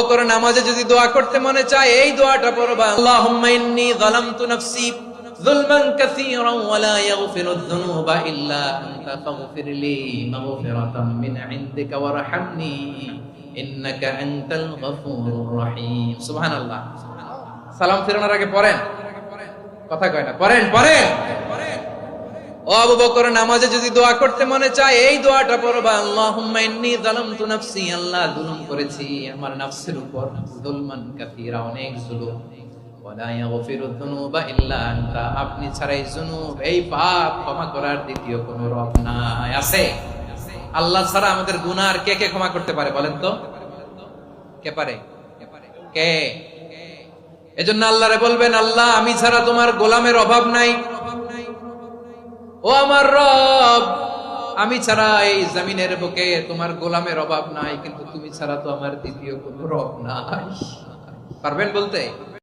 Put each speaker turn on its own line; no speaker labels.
বকর নামাজে যদি দোয়া করতে মনে চায় এই দোয়াটা পড়বা, আল্লাহুম্মা ইন্নী যালামতু নাফসি যুলমান কাসীরান ওয়া লা ইয়াগফিরুয যুনুবা ইল্লা আনতা ফাগফিরলি মাগফিরাতাম মিন ইনদিকা ওয়ারহামনি ইন্নাকা আনতাল গফুরুর রহিম। সুবহানাল্লাহ। সালাম ফেরানোর আগে পড়েন, কথা কয় না, পড়েন পড়েন। ও আবু বকর নামাজে যদি দোয়া করতে মনে চায় এই দোয়াটা পড়বা, আল্লাহুম্মা ইন্নী যালামতু নাফসি, আল্লাহ জুলুম করেছি আমার নফসের উপর, যুলমান কাসীরা, অনেক জুলুম, ওয়া লা ইয়াগফিরুয যুনুবা ইল্লা আনতা, আপনি ছাড়াই যুনুব এই পাপ ক্ষমা করার দ্বিতীয় কোনো রব নাই। আছে? আল্লাহ ছাড়া আমাদের গুনাহ কে কে ক্ষমা করতে পারে বলেন তো? কে পারে? কে? এজন্য আল্লাহরে বলবেন, আল্লাহ আমি ছাড়া তোমার গোলামের অভাব নাই, ও আমার রব আমি ছাড়া এই জমিনের বুকে তোমার গোলামের অভাব নাই, কিন্তু তুমি ছাড়া তো আমার দ্বিতীয় কোনো রব নাই। পারবেন বলতে?